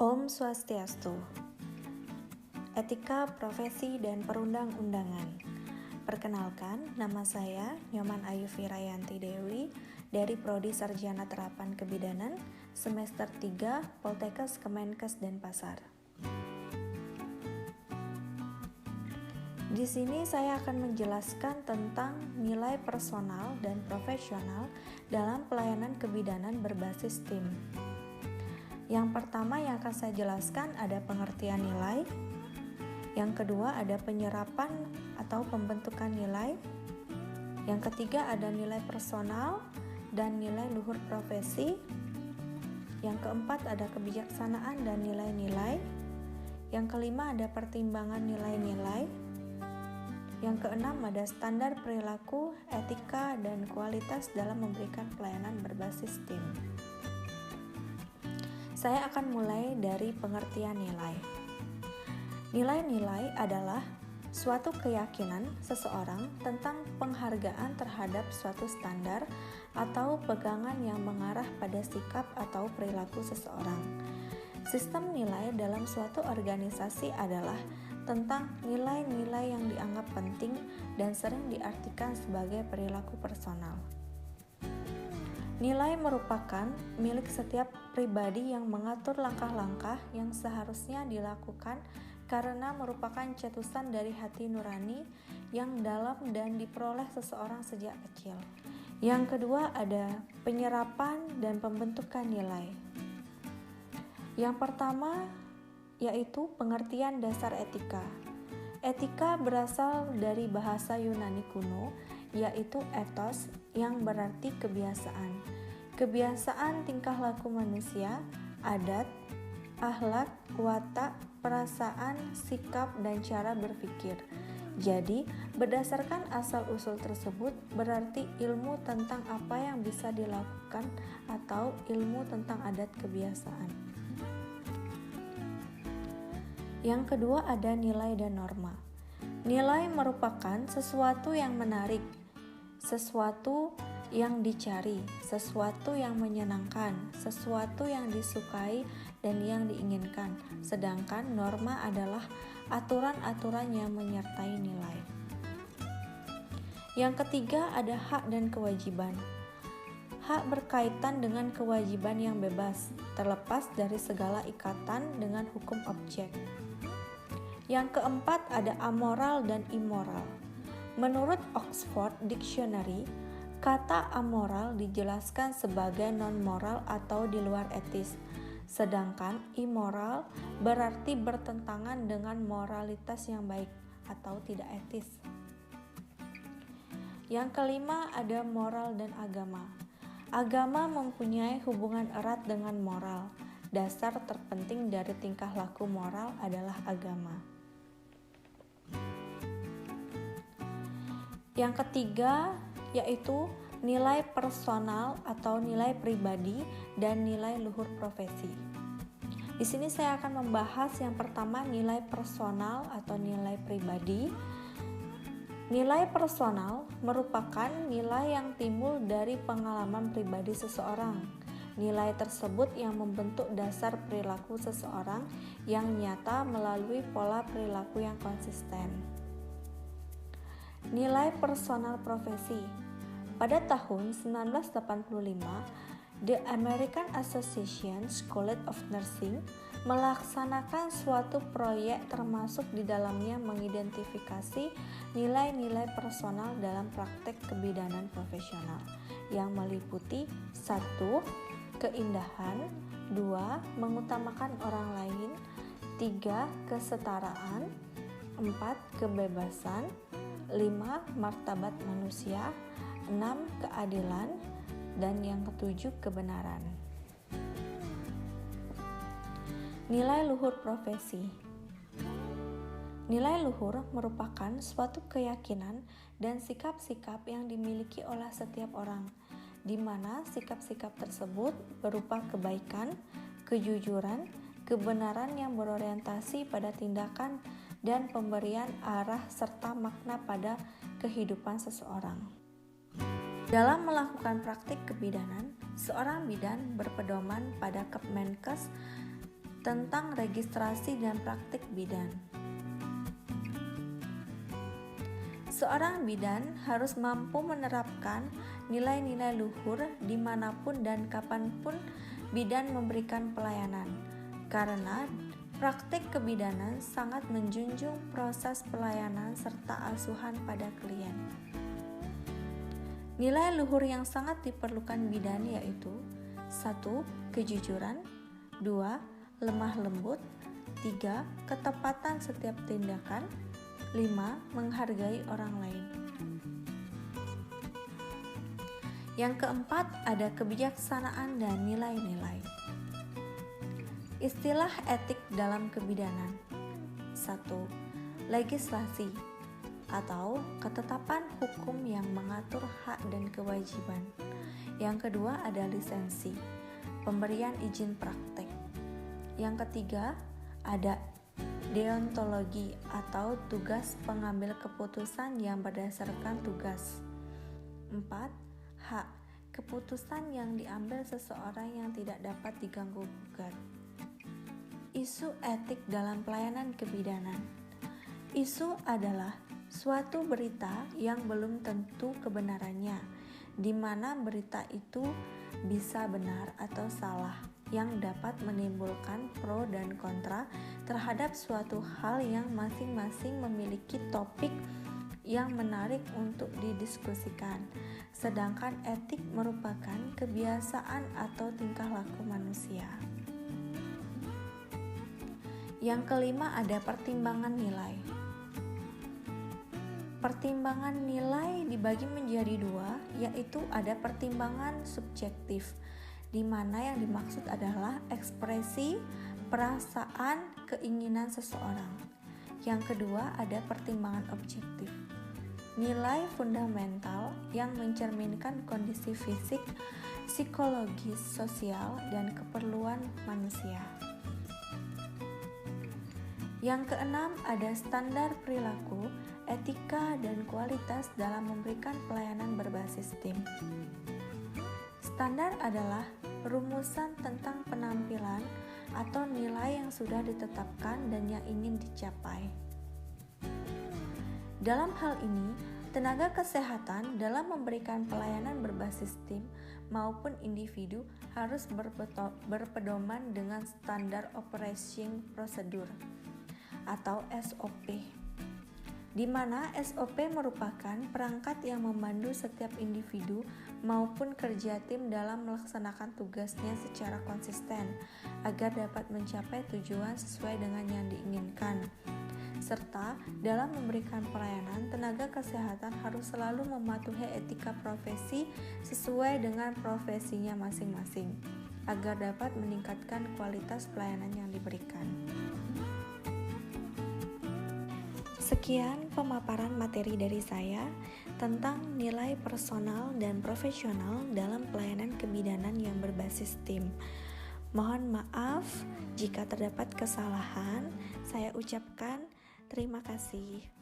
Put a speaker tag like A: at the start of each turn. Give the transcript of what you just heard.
A: Om Swastiastu. Etika Profesi dan Perundang-undangan. Perkenalkan, nama saya Nyoman Ayu Virayanti Dewi dari Prodi Sarjana Terapan Kebidanan semester 3 Poltekkes Kemenkes Denpasar. Di sini saya akan menjelaskan tentang nilai personal dan profesional dalam pelayanan kebidanan berbasis tim. Yang pertama yang akan saya jelaskan ada pengertian nilai. Yang kedua ada penyerapan atau pembentukan nilai. Yang ketiga ada nilai personal dan nilai luhur profesi. Yang keempat ada kebijaksanaan dan nilai-nilai. Yang kelima ada pertimbangan nilai-nilai. Yang keenam ada standar perilaku, etika, dan kualitas dalam memberikan pelayanan berbasis tim. Saya akan mulai dari pengertian nilai. Nilai-nilai adalah suatu keyakinan seseorang tentang penghargaan terhadap suatu standar atau pegangan yang mengarah pada sikap atau perilaku seseorang. Sistem nilai dalam suatu organisasi adalah tentang nilai-nilai yang dianggap penting dan sering diartikan sebagai perilaku personal. Nilai merupakan milik setiap pribadi yang mengatur langkah-langkah yang seharusnya dilakukan karena merupakan cetusan dari hati nurani yang dalam dan diperoleh seseorang sejak kecil. Yang kedua ada penyerapan dan pembentukan nilai. Yang pertama yaitu pengertian dasar etika. Etika berasal dari bahasa Yunani kuno, yaitu ethos yang berarti kebiasaan. Kebiasaan tingkah laku manusia, adat, akhlak, watak, perasaan, sikap, dan cara berpikir. Jadi, berdasarkan asal-usul tersebut berarti ilmu tentang apa yang bisa dilakukan atau ilmu tentang adat kebiasaan. Yang kedua ada nilai dan norma. Nilai merupakan sesuatu yang menarik, sesuatu yang dicari, sesuatu yang menyenangkan, sesuatu yang disukai dan yang diinginkan. Sedangkan norma adalah aturan-aturan yang menyertai nilai. Yang ketiga ada hak dan kewajiban. Hak berkaitan dengan kewajiban yang bebas, terlepas dari segala ikatan dengan hukum objek. Yang keempat ada amoral dan immoral. Menurut Oxford Dictionary, kata amoral dijelaskan sebagai non-moral atau di luar etis, sedangkan immoral berarti bertentangan dengan moralitas yang baik atau tidak etis. Yang kelima ada moral dan agama. Agama mempunyai hubungan erat dengan moral. Dasar terpenting dari tingkah laku moral adalah agama. Yang ketiga yaitu nilai personal atau nilai pribadi dan nilai luhur profesi. Di sini saya akan membahas yang pertama nilai personal atau nilai pribadi. Nilai personal merupakan nilai yang timbul dari pengalaman pribadi seseorang. Nilai tersebut yang membentuk dasar perilaku seseorang yang nyata melalui pola perilaku yang konsisten. Nilai personal profesi. Pada tahun 1985, The American Association College of Nursing melaksanakan suatu proyek termasuk di dalamnya mengidentifikasi nilai-nilai personal dalam praktek kebidanan profesional yang meliputi 1. Keindahan, 2. Mengutamakan orang lain, 3. Kesetaraan, 4. Kebebasan, 5. Martabat manusia, 6. Keadilan, dan yang ketujuh kebenaran. Nilai luhur profesi. Nilai luhur merupakan suatu keyakinan dan sikap-sikap yang dimiliki oleh setiap orang, di mana sikap-sikap tersebut berupa kebaikan, kejujuran, kebenaran yang berorientasi pada tindakan dan pemberian arah serta makna pada kehidupan seseorang. Dalam melakukan praktik kebidanan, seorang bidan berpedoman pada Kemenkes tentang registrasi dan praktik bidan. Seorang bidan harus mampu menerapkan nilai-nilai luhur dimanapun dan kapanpun bidan memberikan pelayanan, karena praktik kebidanan sangat menjunjung proses pelayanan serta asuhan pada klien. Nilai luhur yang sangat diperlukan bidan yaitu 1. Kejujuran, 2. Lemah lembut, 3. Ketepatan setiap tindakan, 5. Menghargai orang lain. Yang keempat, ada kebijaksanaan dan nilai-nilai. Istilah etik dalam kebidanan. 1. Legislasi atau ketetapan hukum yang mengatur hak dan kewajiban. Yang kedua ada lisensi, pemberian izin praktek. Yang ketiga ada deontologi atau tugas pengambil keputusan yang berdasarkan tugas. 4. Hak, keputusan yang diambil seseorang yang tidak dapat diganggu-gugat. Isu etik dalam pelayanan kebidanan. Isu adalah suatu berita yang belum tentu kebenarannya, di mana berita itu bisa benar atau salah, yang dapat menimbulkan pro dan kontra terhadap suatu hal yang masing-masing memiliki topik yang menarik untuk didiskusikan. Sedangkan etik merupakan kebiasaan atau tingkah laku manusia. Yang kelima ada pertimbangan nilai. Pertimbangan nilai dibagi menjadi dua, yaitu ada pertimbangan subjektif, di mana yang dimaksud adalah ekspresi, perasaan, keinginan seseorang. Yang kedua ada pertimbangan objektif, nilai fundamental yang mencerminkan kondisi fisik, psikologis, sosial, dan keperluan manusia. Yang keenam ada standar perilaku, etika, dan kualitas dalam memberikan pelayanan berbasis tim. Standar adalah rumusan tentang penampilan atau nilai yang sudah ditetapkan dan yang ingin dicapai. Dalam hal ini, tenaga kesehatan dalam memberikan pelayanan berbasis tim maupun individu harus berpedoman dengan standar operating procedure atau SOP, di mana SOP merupakan perangkat yang memandu setiap individu maupun kerja tim dalam melaksanakan tugasnya secara konsisten agar dapat mencapai tujuan sesuai dengan yang diinginkan. Serta dalam memberikan pelayanan, tenaga kesehatan harus selalu mematuhi etika profesi sesuai dengan profesinya masing-masing agar dapat meningkatkan kualitas pelayanan yang diberikan. Sekian pemaparan materi dari saya tentang nilai personal dan profesional dalam pelayanan kebidanan yang berbasis tim. Mohon maaf jika terdapat kesalahan. Saya ucapkan terima kasih.